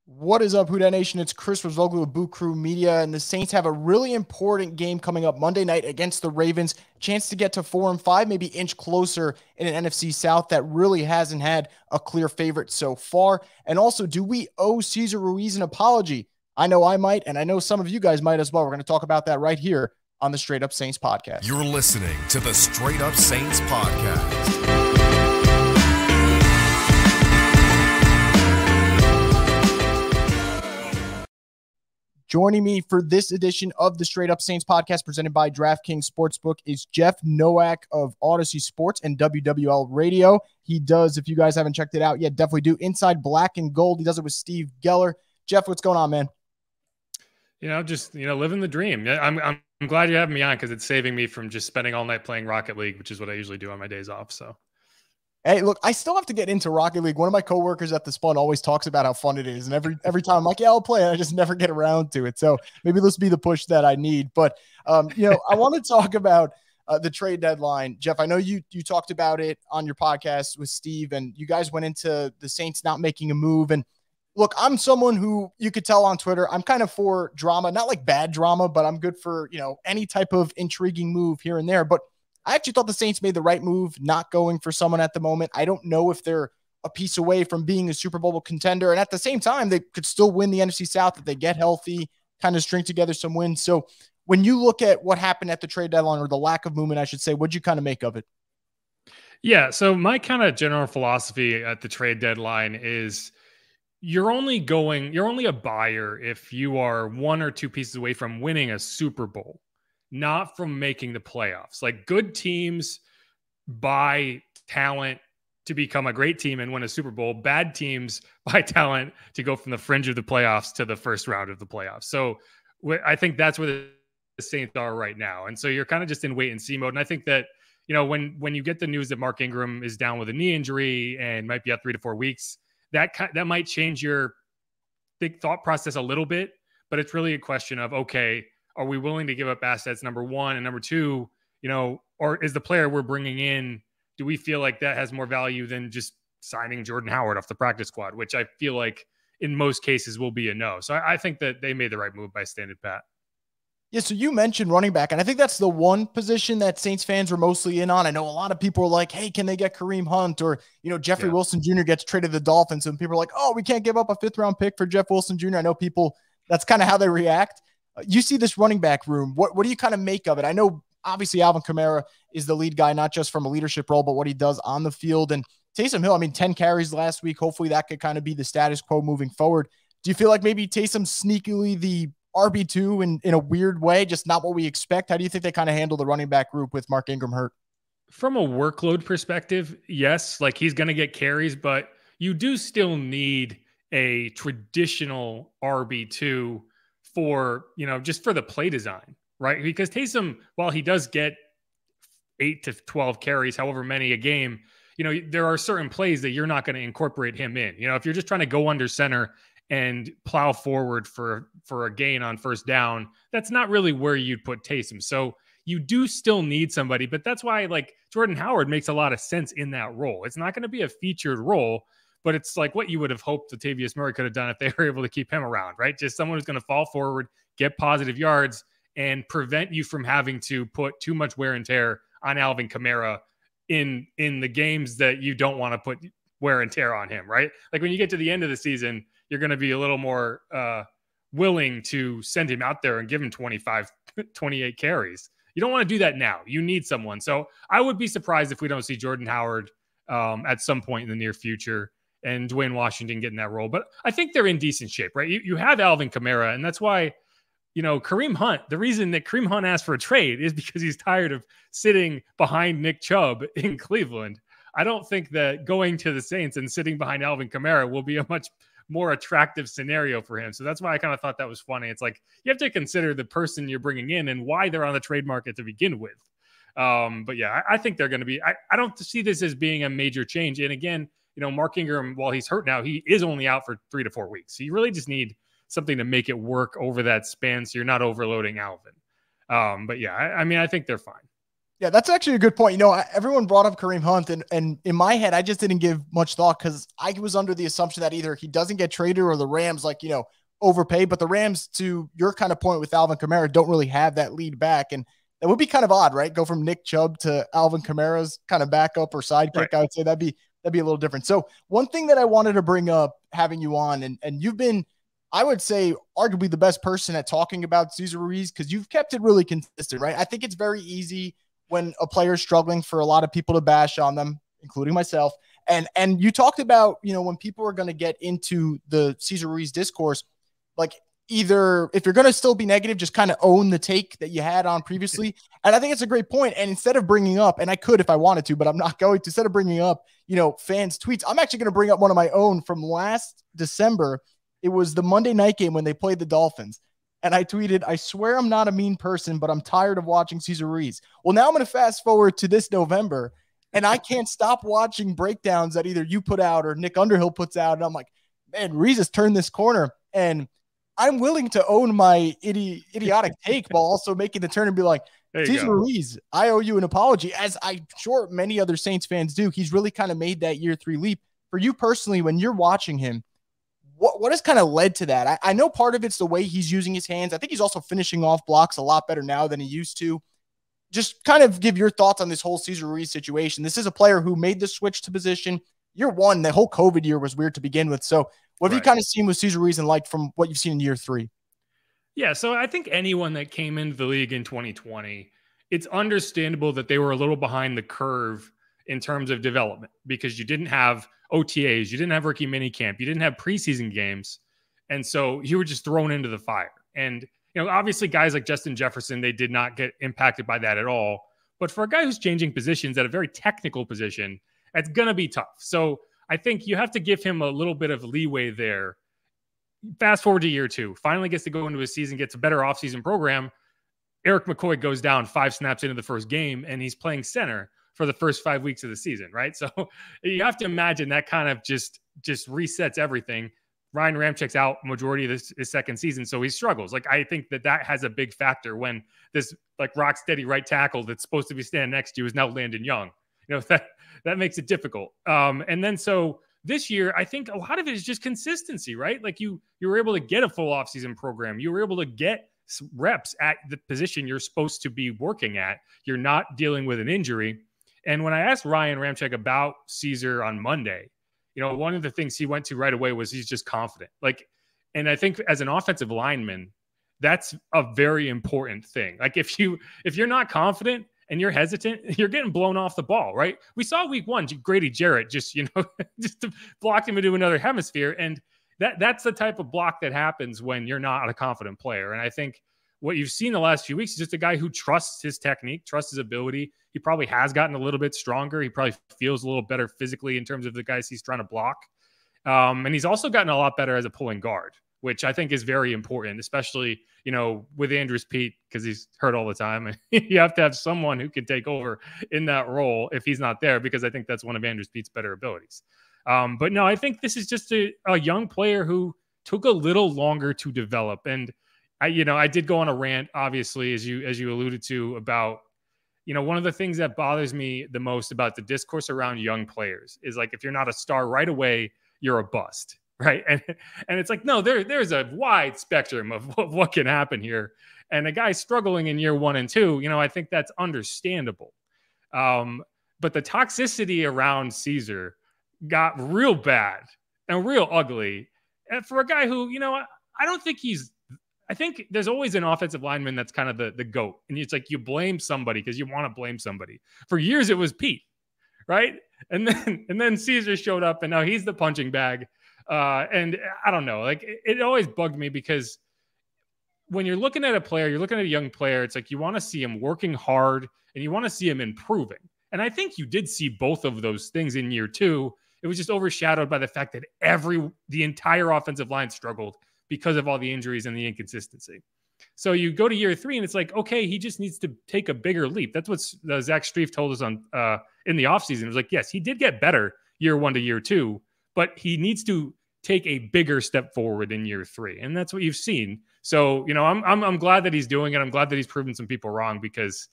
What is up, Who Dat Nation? It's Chris Rosvoglou of Boot Crew Media, and the Saints have a really important game coming up Monday night against the Ravens. Chance to get to 4-5, maybe inch closer in an NFC South that really hasn't had a clear favorite so far. And also, do we owe Cesar Ruiz an apology? I know I might, and I know some of you guys might as well. We're going to talk about that right here on the Straight Up Saints podcast. You're listening to the Straight Up Saints podcast. Joining me for this edition of the Straight Up Saints podcast presented by DraftKings Sportsbook is Jeff Nowak of Odyssey Sports and WWL Radio. He does, if you guys haven't checked it out yet, definitely do, Inside Black and Gold. He does it with Steve Geller. Jeff, what's going on, man? Living the dream. I'm glad you're having me on because it's saving me from just spending all night playing Rocket League, which is what I usually do on my days off. So. Hey, look, I still have to get into Rocket League. One of my coworkers at the Spun always talks about how fun it is. And every time I'm like, yeah, I'll play it. I just never get around to it. So maybe this will be the push that I need. But, I want to talk about the trade deadline. Jeff, I know you talked about it on your podcast with Steve, and you guys went into the Saints not making a move. And look, I'm someone who you could tell on Twitter, I'm kind of for drama, not like bad drama, but I'm good for, any type of intriguing move here and there. But I actually thought the Saints made the right move not going for someone at the moment. I don't know if they're a piece away from being a Super Bowl contender. And at the same time, they could still win the NFC South if they get healthy, kind of string together some wins. So when you look at what happened at the trade deadline, or the lack of movement, I should say, what'd you kind of make of it? Yeah, so my kind of general philosophy at the trade deadline is you're only a buyer if you are one or two pieces away from winning a Super Bowl, not from making the playoffs. Like, good teams buy talent to become a great team and win a Super Bowl. Bad teams buy talent to go from the fringe of the playoffs to the first round of the playoffs. So I think that's where the Saints are right now. And so you're kind of just in wait and see mode. And I think that, when you get the news that Mark Ingram is down with a knee injury and might be out 3 to 4 weeks, that might change your thought process a little bit, but it's really a question of, okay, are we willing to give up assets, number one? And number two, or is the player we're bringing in, do we feel like that has more value than just signing Jordan Howard off the practice squad, which I feel like in most cases will be a no. So I think that they made the right move by standing pat. Yeah, so you mentioned running back, and I think that's the one position that Saints fans were mostly in on. I know a lot of people are like, hey, can they get Kareem Hunt? Or, Jeffrey Wilson Jr. gets traded to the Dolphins, and people are like, oh, we can't give up a 5th-round pick for Jeff Wilson Jr. I know people, that's kind of how they react. You see this running back room. What do you kind of make of it? I know, obviously, Alvin Kamara is the lead guy, not just from a leadership role, but what he does on the field. And Taysom Hill, 10 carries last week. Hopefully that could kind of be the status quo moving forward. Do you feel like maybe Taysom's sneakily the RB2 in a weird way, just not what we expect? How do you think they kind of handle the running back group with Mark Ingram hurt? From a workload perspective, yes, like he's going to get carries, but you do still need a traditional RB2 for, just for the play design, right? Because Taysom, while he does get 8 to 12 carries, however many a game, there are certain plays that you're not going to incorporate him in. If you're just trying to go under center and plow forward for a gain on first down, that's not really where you'd put Taysom. So you do still need somebody, but that's why Jordan Howard makes a lot of sense in that role. It's not going to be a featured role, but it's like what you would have hoped Latavius Murray could have done if they were able to keep him around, right? Just someone who's going to fall forward, get positive yards, and prevent you from having to put too much wear and tear on Alvin Kamara in the games that you don't want to put wear and tear on him, right? Like when you get to the end of the season, you're going to be a little more willing to send him out there and give him 25, 28 carries. You don't want to do that now. You need someone. So I would be surprised if we don't see Jordan Howard at some point in the near future and Dwayne Washington getting that role. But I think they're in decent shape, right? You have Alvin Kamara, and that's why, Kareem Hunt, the reason that Kareem Hunt asked for a trade is because he's tired of sitting behind Nick Chubb in Cleveland. I don't think that going to the Saints and sitting behind Alvin Kamara will be a much more attractive scenario for him. So that's why I kind of thought that was funny. It's like, you have to consider the person you're bringing in and why they're on the trade market to begin with. But yeah, I think they're going to be, I don't see this as being a major change. And again, Mark Ingram, while he's hurt now, he is only out for 3 to 4 weeks. So you really just need something to make it work over that span so you're not overloading Alvin. But yeah, I think they're fine. Yeah, that's actually a good point. Everyone brought up Kareem Hunt, and in my head, I just didn't give much thought because I was under the assumption that either he doesn't get traded or the Rams, overpay. But the Rams, to your kind of point with Alvin Kamara, don't really have that lead back. And that would be kind of odd, right? Go from Nick Chubb to Alvin Kamara's kind of backup or sidekick. Right. I would say that'd be a little different. So one thing that I wanted to bring up having you on, and you've been, I would say, arguably the best person at talking about Cesar Ruiz because you've kept it really consistent, right? I think it's very easy when a player is struggling for a lot of people to bash on them, including myself. And you talked about, when people are going to get into the Cesar Ruiz discourse, like either if you're going to still be negative, just kind of own the take that you had on previously. And I think it's a great point. And instead of bringing up, and I could if I wanted to, but I'm not going to, instead of bringing up, fans' tweets, I'm actually going to bring up one of my own from last December. It was the Monday night game when they played the Dolphins. And I tweeted, "I swear I'm not a mean person, but I'm tired of watching Cesar Ruiz." Well, now I'm going to fast forward to this November, and I can't stop watching breakdowns that either you put out or Nick Underhill puts out. And I'm like, man, Ruiz has turned this corner. And I'm willing to own my idiotic take while also making the turn and be like, Cesar Ruiz, I owe you an apology, as I'm sure many other Saints fans do. He's really kind of made that year 3 leap. For you personally, when you're watching him, what has kind of led to that? I know part of it's the way he's using his hands. I think he's also finishing off blocks a lot better now than he used to. Just kind of give your thoughts on this whole Cesar Ruiz situation. This is a player who made the switch to position. Year 1, the whole COVID year was weird to begin with. So what have you kind of seen with Cesar Ruiz and liked from what you've seen in year 3? Yeah, so I think anyone that came into the league in 2020, it's understandable that they were a little behind the curve in terms of development because you didn't have OTAs, you didn't have rookie minicamp, you didn't have preseason games. And so you were just thrown into the fire. And, obviously guys like Justin Jefferson, they did not get impacted by that at all. But for a guy who's changing positions at a very technical position, it's going to be tough. So I think you have to give him a little bit of leeway there. Fast forward to year 2, finally gets to go into his season, gets a better offseason program. Eric McCoy goes down 5 snaps into the first game, and he's playing center for the first 5 weeks of the season, right? So you have to imagine that kind of just resets everything. Ryan Ramczyk's out majority of his second season, so he struggles. Like, I think that has a big factor when this rock steady right tackle that's supposed to be standing next to you is now Landon Young. That makes it difficult. And then so this year, I think a lot of it is just consistency, right? Like you were able to get a full offseason program. You were able to get reps at the position you're supposed to be working at. You're not dealing with an injury. And when I asked Ryan Ramczyk about Cesar on Monday, one of the things he went to right away was he's just confident. And I think as an offensive lineman, that's a very important thing. Like if you're not confident and you're hesitant, you're getting blown off the ball, right? We saw week 1, Grady Jarrett just blocked him into another hemisphere. And that's the type of block that happens when you're not a confident player. And I think what you've seen the last few weeks is just a guy who trusts his technique, trusts his ability. He probably has gotten a little bit stronger. He probably feels a little better physically in terms of the guys he's trying to block. And he's also gotten a lot better as a pulling guard, which I think is very important, especially, with Andrews Pete, because he's hurt all the time. You have to have someone who can take over in that role if he's not there, because I think that's one of Andrews Pete's better abilities. But no, I think this is just a young player who took a little longer to develop. And I did go on a rant, obviously, as you alluded to, about, one of the things that bothers me the most about the discourse around young players is if you're not a star right away, you're a bust, right? And it's like, no, there's a wide spectrum of what can happen here. And a guy struggling in year 1 and 2, I think that's understandable. But the toxicity around Cesar got real bad and real ugly. And for a guy who, I think there's always an offensive lineman that's kind of the GOAT. And it's like you blame somebody because you want to blame somebody. For years, it was Pete, right? And then Cesar showed up, and now he's the punching bag. And I don't know. It always bugged me because when you're looking at a player, you're looking at a young player, it's like you want to see him working hard and you want to see him improving. And I think you did see both of those things in year 2. It was just overshadowed by the fact that the entire offensive line struggled because of all the injuries and the inconsistency. So you go to year 3 and it's like, okay, he just needs to take a bigger leap. That's what Zach Strief told us in the offseason. It was like, yes, he did get better year 1 to year 2, but he needs to take a bigger step forward in year 3. And that's what you've seen. So, I'm glad that he's doing it. I'm glad that he's proven some people wrong because,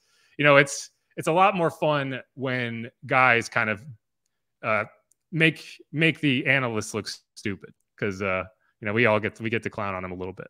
it's a lot more fun when guys kind of make the analysts look stupid because we get to clown on them a little bit.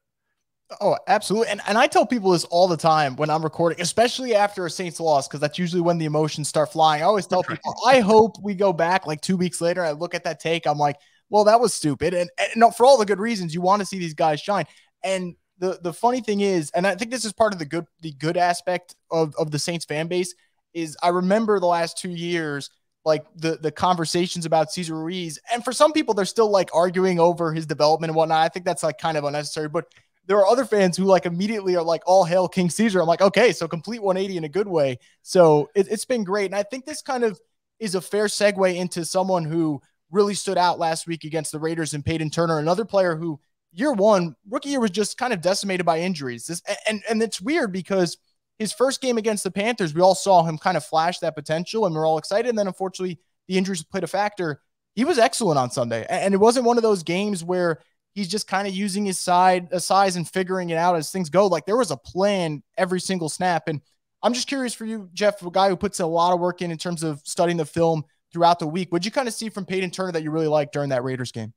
Oh, absolutely. And I tell people this all the time when I'm recording, especially after a Saints loss, because that's usually when the emotions start flying. I always tell people, I hope we go back like 2 weeks later. I look at that take. I'm like, well, that was stupid. And no, for all the good reasons, you want to see these guys shine. And the funny thing is, and I think this is part of the good aspect of the Saints fan base, is I remember the last 2 years, like the conversations about Cesar Ruiz. And for some people, they're still like arguing over his development and whatnot. I think that's like kind of unnecessary, but there are other fans who like immediately are like, all hail King Caesar. I'm like, okay, so complete 180 in a good way. So it's been great. And I think this kind of is a fair segue into someone who really stood out last week against the Raiders and Peyton Turner, another player who rookie year was just kind of decimated by injuries. And it's weird because his first game against the Panthers, we all saw him kind of flash that potential and we're all excited. And then unfortunately the injuries played a factor. He was excellent on Sunday. And it wasn't one of those games where he's just kind of using his size and figuring it out as things go. Like there was a plan every single snap. And I'm just curious for you, Jeff, a guy who puts a lot of work in terms of studying the film throughout the week. What'd you kind of see from Peyton Turner that you really liked during that Raiders game?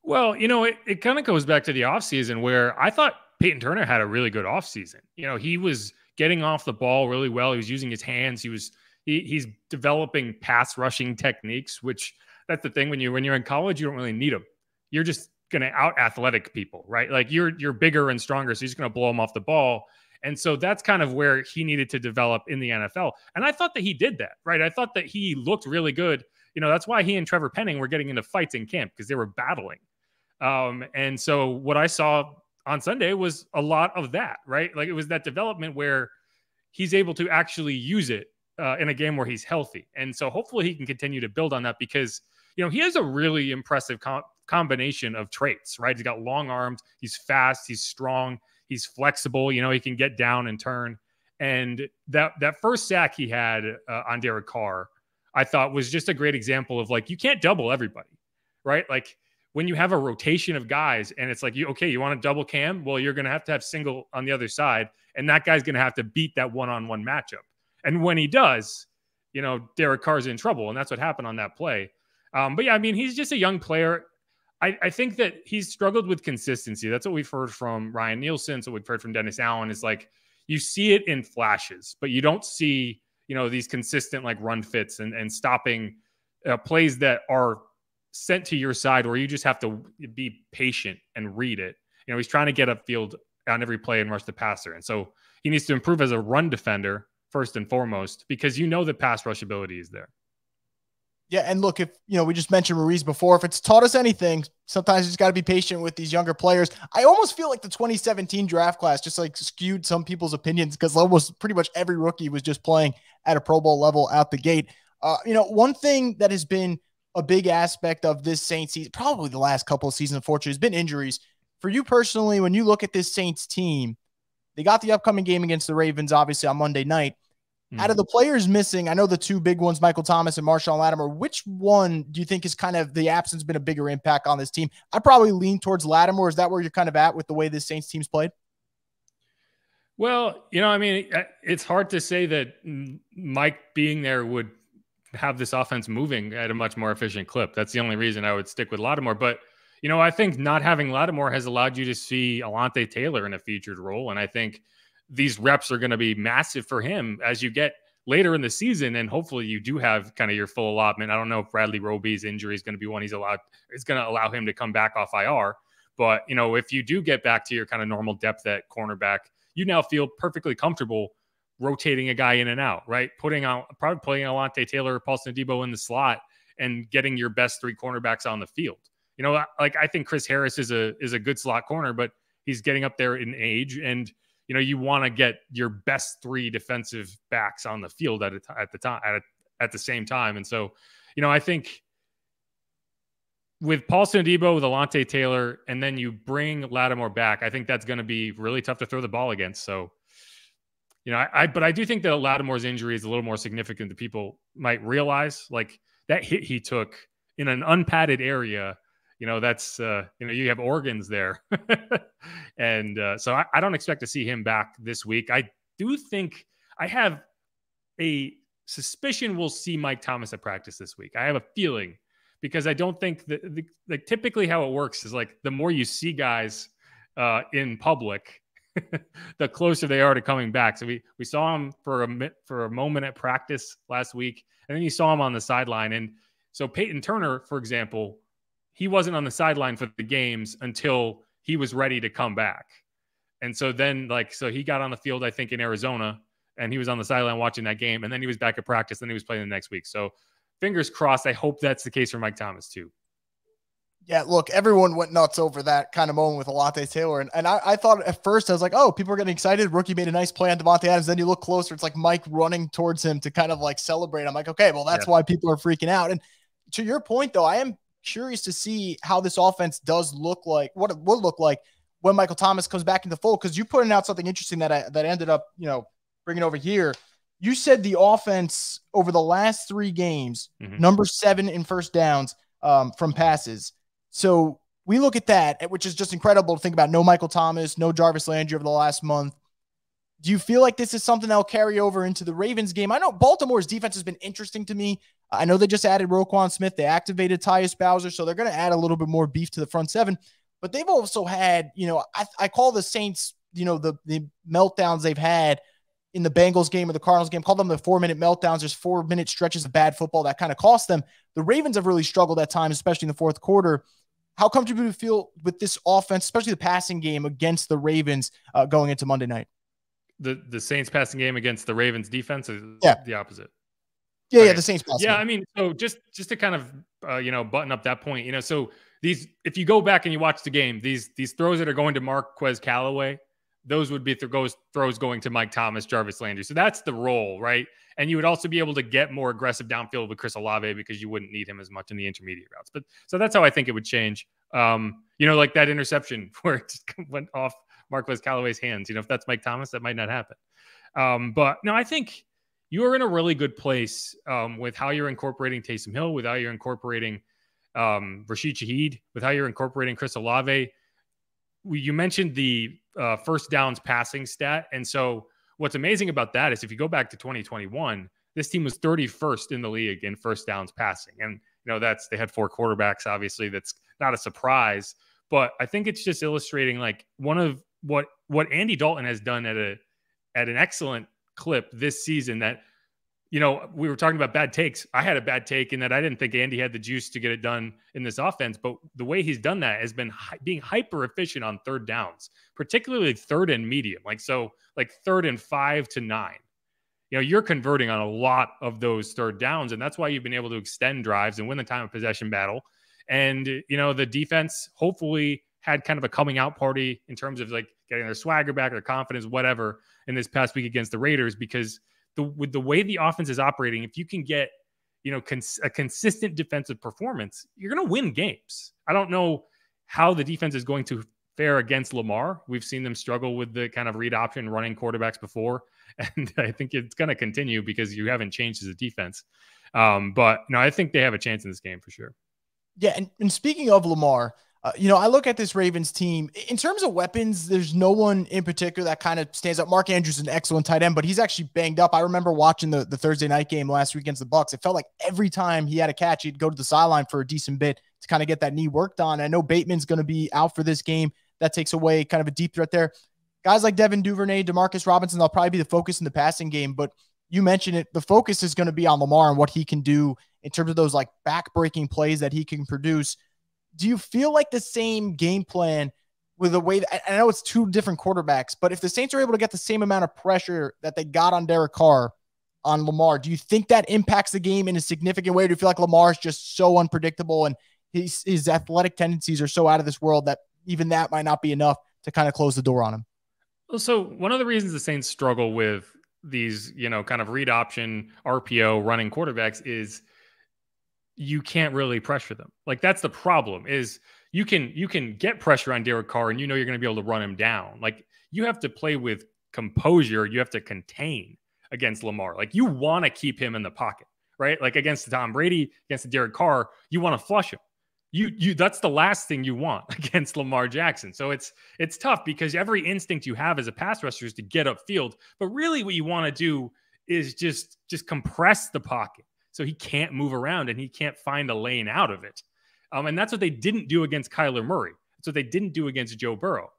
Well, it kind of goes back to the offseason where I thought Peyton Turner had a really good offseason. He was getting off the ball really well. He was using his hands. He's developing pass rushing techniques, which that's the thing when you're in college, you don't really need them. You're just going to out athletic people, right? Like you're bigger and stronger. So he's going to blow them off the ball. And so that's kind of where he needed to develop in the NFL. And I thought that he did that, right? I thought that he looked really good. That's why he and Trevor Penning were getting into fights in camp because they were battling. And so what I saw on Sunday was a lot of that, right? Like it was that development where he's able to actually use it in a game where he's healthy. And so hopefully he can continue to build on that because, he has a really impressive combination of traits, right? He's got long arms. He's fast. He's strong. He's flexible. He can get down and turn. And that first sack he had on Derek Carr, I thought was just a great example of like, you can't double everybody, right? Like when you have a rotation of guys and it's like, you want to double Cam? Well, you're going to have single on the other side. And that guy's going to have to beat that one-on-one matchup. And when he does, Derek Carr's in trouble. And that's what happened on that play. But yeah, I mean, he's just a young player. I think that he's struggled with consistency. That's what we've heard from Ryan Nielsen. So we've heard from Dennis Allen is like, you see it in flashes, but you don't see, these consistent like run fits and stopping plays that are sent to your side where you just have to be patient and read it. He's trying to get upfield on every play and rush the passer. And so he needs to improve as a run defender first and foremost, because the pass rush ability is there. Yeah, and look, if we just mentioned Ruiz before, if it's taught us anything, sometimes you just got to be patient with these younger players. I almost feel like the 2017 draft class just like skewed some people's opinions because almost pretty much every rookie was just playing at a Pro Bowl level out the gate. One thing that has been a big aspect of this Saints season, probably the last couple of seasons, unfortunately, has been injuries. For you personally, when you look at this Saints team, they got the upcoming game against the Ravens, obviously on Monday night. Out of the players missing, I know the two big ones, Michael Thomas and Marshawn Lattimore, which one do you think is kind of the absence been a bigger impact on this team? I probably lean towards Lattimore. Is that where you're kind of at with the way this Saints team's played? Well, I mean, it's hard to say that Mike being there would have this offense moving at a much more efficient clip. That's the only reason I would stick with Lattimore. But, I think not having Lattimore has allowed you to see Alontae Taylor in a featured role. And I think these reps are going to be massive for him as you get later in the season. And hopefully you do have kind of your full allotment. I don't know if Bradley Roby's injury is going to be one it's going to allow him to come back off IR. But, if you do get back to your kind of normal depth at cornerback, you now feel perfectly comfortable rotating a guy in and out, right? Probably putting Alontae Taylor or Paulson Adebo in the slot and getting your best three cornerbacks on the field. I think Chris Harris is a good slot corner, but he's getting up there in age and, you want to get your best three defensive backs on the field at the same time. And so, I think with Paulson Adebo, with Alontae Taylor, and then you bring Lattimore back, I think that's going to be really tough to throw the ball against. So, but I do think that Lattimore's injury is a little more significant than people might realize. Like that hit he took in an unpadded area, that's, you have organs there. And so I don't expect to see him back this week. I do think I have a suspicion we'll see Mike Thomas at practice this week. I have a feeling, because I don't think that like typically how it works is like the more you see guys in public, the closer they are to coming back. So we saw him for a moment at practice last week, and then you saw him on the sideline. And so Peyton Turner, for example, he wasn't on the sideline for the games until he was ready to come back. And so then so he got on the field, I think, in Arizona, and he was on the sideline watching that game, and then he was back at practice, then he was playing the next week. So fingers crossed. I hope that's the case for Mike Thomas too. Yeah, look, everyone went nuts over that kind of moment with Alontae Taylor. And I thought at first, I was like, oh, people are getting excited. Rookie made a nice play on Davante Adams. Then you look closer, it's like Mike running towards him to kind of like celebrate. I'm like, okay, well, that's why people are freaking out. And to your point, though, I am curious to see how this offense does look like, what it will look like when Michael Thomas comes back in the fold. Because you putting out something interesting that ended up, bringing over here. You said the offense over the last 3 games, number 7 in first downs from passes. So we look at that, which is just incredible to think about. No Michael Thomas, no Jarvis Landry over the last month. Do you feel like this is something that will carry over into the Ravens game? I know Baltimore's defense has been interesting to me. I know they just added Roquan Smith. They activated Tyus Bowser, so they're going to add a little bit more beef to the front 7. But they've also had, I call the Saints, the meltdowns they've had in the Bengals game or the Cardinals game, call them the 4-minute meltdowns. There's 4-minute stretches of bad football that kind of cost them. The Ravens have really struggled at times, especially in the fourth quarter. How comfortable do you feel with this offense, especially the passing game against the Ravens going into Monday night? The Saints passing game against the Ravens defense is the opposite. Yeah, okay. Yeah, the Saints passing game. I mean, so just to kind of button up that point, so these, if you go back and you watch the game, these throws that are going to Marquez Callaway, those would be throws going to Mike Thomas, Jarvis Landry. So that's the role, right? And you would also be able to get more aggressive downfield with Chris Olave because you wouldn't need him as much in the intermediate routes. But so that's how I think it would change. Like that interception where it just went off Marquez Callaway's hands. If that's Mike Thomas, that might not happen. But no, I think you're in a really good place with how you're incorporating Taysom Hill, with how you're incorporating Rashid Shaheed, with how you're incorporating Chris Olave. You mentioned the first downs passing stat. And so what's amazing about that is if you go back to 2021, this team was 31st in the league in first downs passing. And, they had 4 quarterbacks, obviously. That's not a surprise. But I think it's just illustrating like one of what Andy Dalton has done at an excellent clip this season that, we were talking about bad takes. I had a bad take in that I didn't think Andy had the juice to get it done in this offense, but the way he's done that has been being hyper efficient on third downs, particularly third and medium. Like 3rd and 5 to 9. You're converting on a lot of those third downs, and that's why you've been able to extend drives and win the time of possession battle. And, the defense hopefully had kind of a coming out party in terms of like getting their swagger back, their confidence, whatever, in this past week against the Raiders, because with the way the offense is operating, if you can get, a consistent defensive performance, you're going to win games. I don't know how the defense is going to fare against Lamar. We've seen them struggle with the kind of read option running quarterbacks before. And I think it's going to continue because you haven't changed as a defense. But no, I think they have a chance in this game for sure. Yeah. And speaking of Lamar, I look at this Ravens team in terms of weapons. There's no one in particular that kind of stands out. Mark Andrews is an excellent tight end, but he's actually banged up. I remember watching the Thursday night game last week against the Bucs. It felt like every time he had a catch, he'd go to the sideline for a decent bit to kind of get that knee worked on. I know Bateman's going to be out for this game. That takes away kind of a deep threat there. Guys like Devin Duvernay, Demarcus Robinson, they'll probably be the focus in the passing game, but you mentioned it. The focus is going to be on Lamar and what he can do in terms of those like back-breaking plays that he can produce. Do you feel like the same game plan with the way that, I know it's 2 different quarterbacks, but if the Saints are able to get the same amount of pressure that they got on Derek Carr on Lamar, do you think that impacts the game in a significant way? Do you feel like Lamar is just so unpredictable and his athletic tendencies are so out of this world that even that might not be enough to kind of close the door on him? So one of the reasons the Saints struggle with these, kind of read option RPO running quarterbacks is you can't really pressure them. Like that's the problem is you can get pressure on Derek Carr and you're going to be able to run him down. Like you have to play with composure. You have to contain against Lamar. Like you want to keep him in the pocket, right? Like against Tom Brady, against Derek Carr, you want to flush him. You that's the last thing you want against Lamar Jackson. So it's tough because every instinct you have as a pass rusher is to get upfield. But really what you want to do is just compress the pocket so he can't move around and he can't find a lane out of it. And that's what they didn't do against Kyler Murray. That's what they didn't do against Joe Burrow.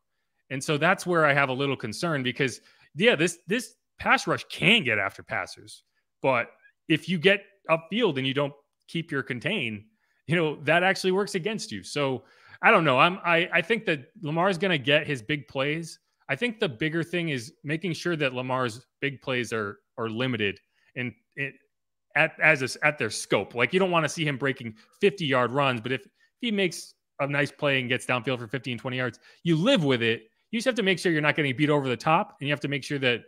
And so that's where I have a little concern because, yeah, this pass rush can get after passers. But if you get upfield and you don't keep your contain, that actually works against you. So I don't know. I think that Lamar is going to get his big plays. I think the bigger thing is making sure that Lamar's big plays are limited and at their scope. Like, you don't want to see him breaking 50-yard runs, but if he makes a nice play and gets downfield for 15, 20 yards, you live with it. You just have to make sure you're not getting beat over the top, and you have to make sure that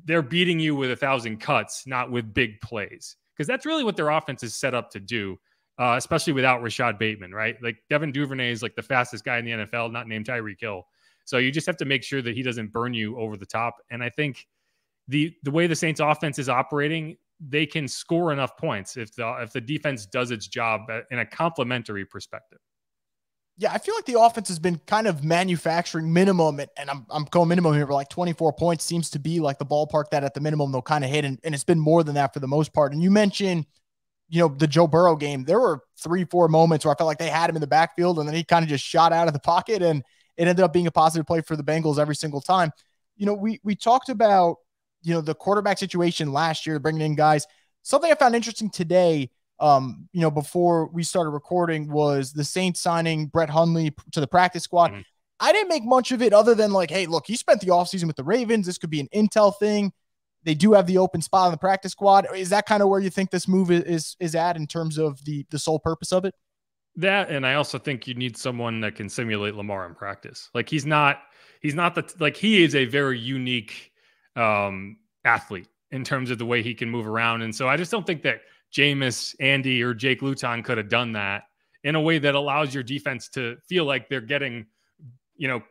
they're beating you with 1,000 cuts, not with big plays, because that's really what their offense is set up to do, especially without Rashad Bateman, right? Like, Devin Duvernay is like the fastest guy in the NFL, not named Tyreek Hill. So you just have to make sure that he doesn't burn you over the top. And I think the way the Saints offense is operating, they can score enough points if the defense does its job in a complementary perspective. Yeah, I feel like the offense has been kind of manufacturing minimum, and I'm going minimum here, but like 24 points seems to be like the ballpark that at the minimum they'll kind of hit, and it's been more than that for the most part. And you mentioned, the Joe Burrow game. There were 3-4 moments where I felt like they had him in the backfield, and then he kind of just shot out of the pocket, and it ended up being a positive play for the Bengals every single time. We talked about, the quarterback situation last year, bringing in guys. Something I found interesting today, before we started recording, was the Saints signing Brett Hundley to the practice squad. Mm-hmm. I didn't make much of it other than like, hey, look, he spent the offseason with the Ravens. This could be an intel thing. They do have the open spot on the practice squad. Is that kind of where you think this move is at in terms of the sole purpose of it? That, and I also think you need someone that can simulate Lamar in practice. Like, he is a very unique athlete in terms of the way he can move around. And so I just don't think that Jameis, Andy, or Jake Luton could have done that in a way that allows your defense to feel like they're getting,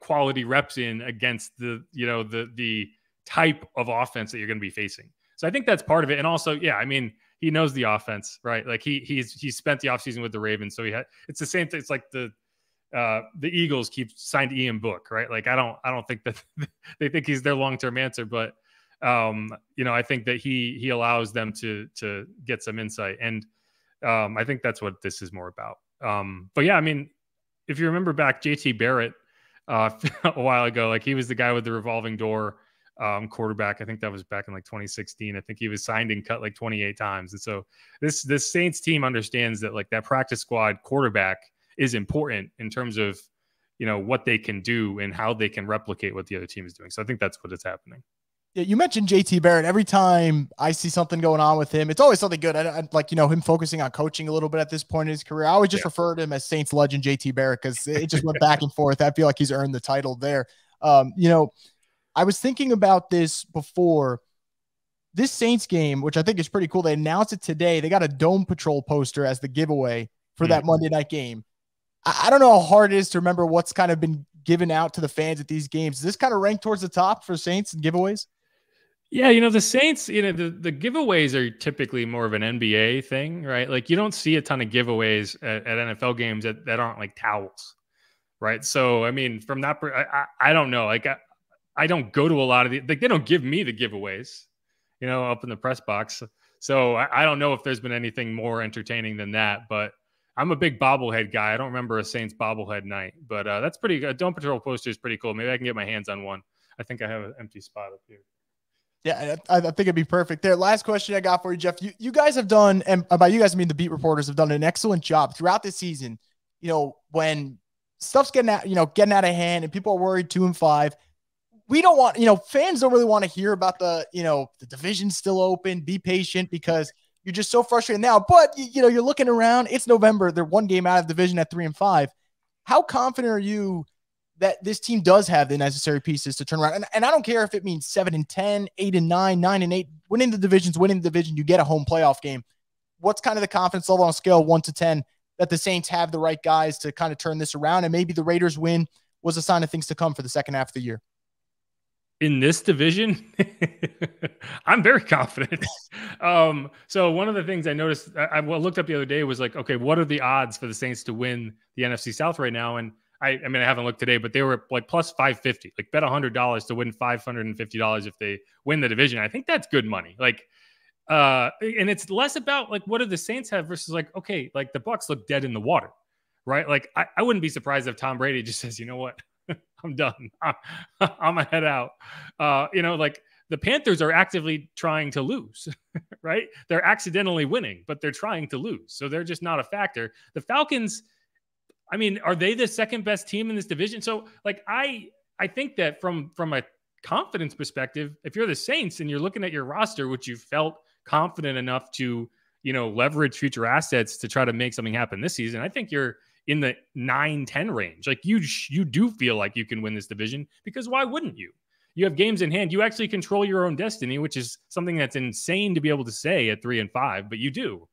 quality reps in against the type of offense that you're going to be facing. So I think that's part of it. And also, yeah, I mean, he knows the offense, right? Like, he spent the offseason with the Ravens. So it's the same thing. It's like the Eagles signed Ian Book, right? Like, I don't think that they think he's their long-term answer, but I think that he allows them to get some insight. And I think that's what this is more about. But yeah, I mean, if you remember back, JT Barrett a while ago, like, he was the guy with the revolving door quarterback. I think that was back in like 2016. I think he was signed and cut like 28 times. And so this Saints team understands that, like, that practice squad quarterback is important in terms of, what they can do and how they can replicate what the other team is doing. So I think that's what is happening. Yeah, you mentioned JT Barrett. Every time I see something going on with him, it's always something good. I like, him focusing on coaching a little bit at this point in his career. I always just refer to him as Saints legend JT Barrett because it just went back and forth. I feel like he's earned the title there. I was thinking about this before. This Saints game, which I think is pretty cool, they announced it today. They got a Dome Patrol poster as the giveaway for that Monday night game. I don't know how hard it is to remember what's kind of been given out to the fans at these games. Does this kind of rank towards the top for Saints and giveaways? Yeah, the Saints, the giveaways are typically more of an NBA thing, right? Like, you don't see a ton of giveaways at NFL games that aren't like towels, right? So, I mean, from that, I don't know. Like, I don't go to a lot of they don't give me the giveaways, up in the press box. So I don't know if there's been anything more entertaining than that, but I'm a big bobblehead guy. I don't remember a Saints bobblehead night, but that's pretty good. Dome Patrol poster is pretty cool. Maybe I can get my hands on one. I think I have an empty spot up here. Yeah, I think it'd be perfect there. Last question I got for you, Jeff. You guys have done, and by you guys I mean the beat reporters, have done an excellent job throughout the season. When stuff's getting out of hand and people are worried 2-5, we don't want, fans don't really want to hear about the division's still open. Be patient because you're just so frustrated now. But you're looking around. It's November. They're one game out of the division at 3-5. How confident are you that this team does have the necessary pieces to turn around? And I don't care if it means 7-10, 8-9, 9-8, winning the division, you get a home playoff game. What's kind of the confidence level on a scale of 1 to 10 that the Saints have the right guys to kind of turn this around? And maybe the Raiders win was a sign of things to come for the second half of the year. In this division, I'm very confident. So one of the things I noticed, I looked up the other day was like, okay, what are the odds for the Saints to win the NFC South right now? And I mean, I haven't looked today, but they were like plus 550. Like bet $100 to win $550 if they win the division. I think that's good money. Like, and it's less about like what do the Saints have versus like, okay, like the Bucs look dead in the water, right? Like I wouldn't be surprised if Tom Brady just says, you know what, I'm done. I'm gonna head out. Like the Panthers are actively trying to lose, right? They're accidentally winning, but they're trying to lose, so they're just not a factor. The Falcons, I mean, are they the second best team in this division? So like, I think that from a confidence perspective, if you're the Saints and you're looking at your roster, which you felt confident enough to, leverage future assets to try to make something happen this season, I think you're in the 9-10 range. Like you do feel like you can win this division, because why wouldn't you? You have games in hand. You actually control your own destiny, which is something that's insane to be able to say at 3-5, but you do,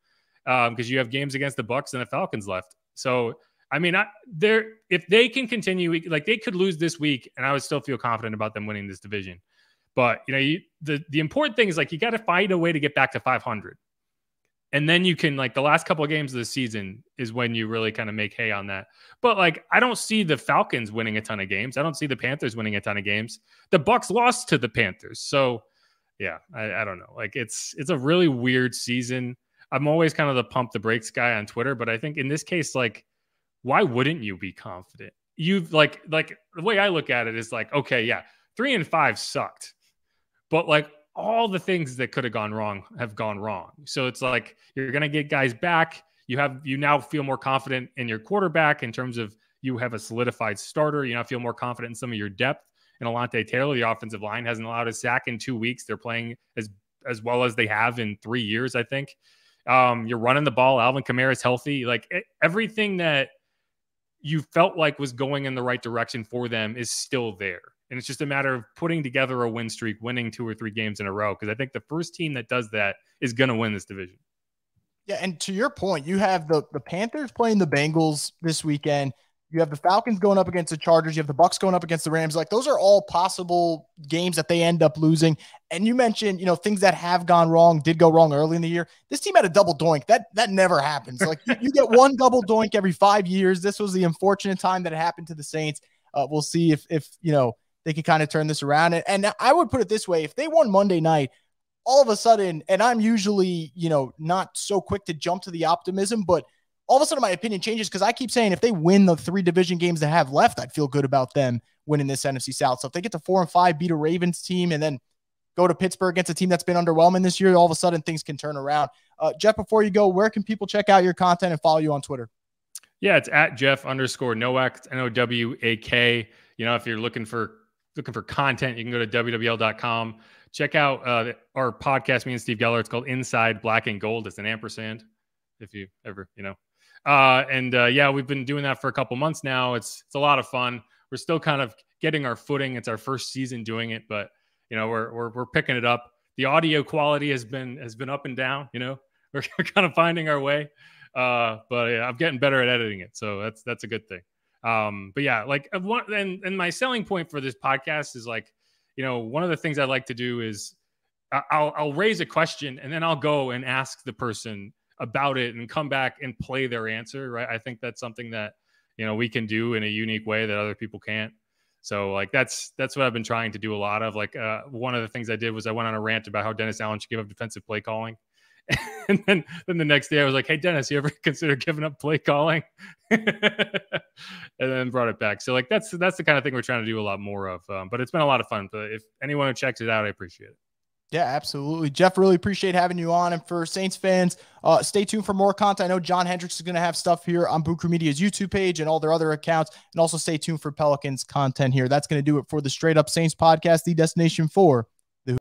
because you have games against the Bucs and the Falcons left. So, I mean, if they can continue, like they could lose this week and I would still feel confident about them winning this division. But, the important thing is like, you got to find a way to get back to 500. And then you can, like, the last couple of games of the season is when you really kind of make hay on that. But like, I don't see the Falcons winning a ton of games. I don't see the Panthers winning a ton of games. The Bucs lost to the Panthers. So yeah, I don't know. Like it's a really weird season. I'm always kind of the pump the brakes guy on Twitter, but I think in this case, like, why wouldn't you be confident? You've like the way I look at it is like, okay, yeah, 3-5 sucked, but like all the things that could have gone wrong have gone wrong. So it's like, you're going to get guys back. You now feel more confident in your quarterback in terms of you have a solidified starter. You now feel more confident in some of your depth. And Alante Taylor, the offensive line, hasn't allowed a sack in 2 weeks. They're playing as well as they have in 3 years, I think. You're running the ball. Alvin Kamara is healthy. Like everything that you felt like was going in the right direction for them is still there. And it's just a matter of putting together a win streak, winning 2 or 3 games in a row. Because I think the first team that does that is going to win this division. Yeah, and to your point, you have the Panthers playing the Bengals this weekend. You have the Falcons going up against the Chargers. You have the Bucs going up against the Rams. Like, those are all possible games that they end up losing. And you mentioned, things that have gone wrong, did go wrong early in the year. This team had a double doink. That never happens. Like, you get one double doink every 5 years. This was the unfortunate time that it happened to the Saints. We'll see if they can kind of turn this around. And I would put it this way. If they won Monday night, all of a sudden, and I'm usually, not so quick to jump to the optimism, but all of a sudden my opinion changes, because I keep saying if they win the 3 division games they have left, I'd feel good about them winning this NFC South. So if they get to 4-5, beat a Ravens team, and then go to Pittsburgh against a team that's been underwhelming this year, all of a sudden things can turn around. Jeff, before you go, where can people check out your content and follow you on Twitter? Yeah, it's at Jeff_Nowak. It's Nowak. If you're looking for content, you can go to wwl.com. Check out our podcast, me and Steve Geller. It's called Inside Black and Gold. It's an ampersand, if you ever, we've been doing that for a couple months now. It's a lot of fun. We're still kind of getting our footing. It's our first season doing it, but we're picking it up. The audio quality has been up and down. We're kind of finding our way. But yeah, I'm getting better at editing it, so that's a good thing. But yeah, like and my selling point for this podcast is like, one of the things I like to do is I'll raise a question and then I'll go and ask the person about it and come back and play their answer. Right. I think that's something that, we can do in a unique way that other people can't. So like, that's what I've been trying to do a lot of. Like, one of the things I did was I went on a rant about how Dennis Allen should give up defensive play calling. And then the next day I was like, hey, Dennis, you ever consider giving up play calling? And then brought it back. So like, that's the kind of thing we're trying to do a lot more of. But it's been a lot of fun. But if anyone who checks it out, I appreciate it. Yeah, absolutely. Jeff, really appreciate having you on. And for Saints fans, stay tuned for more content. I know John Hendricks is going to have stuff here on Booker Media's YouTube page and all their other accounts. And also stay tuned for Pelicans content here. That's going to do it for the Straight Up Saints podcast, the destination for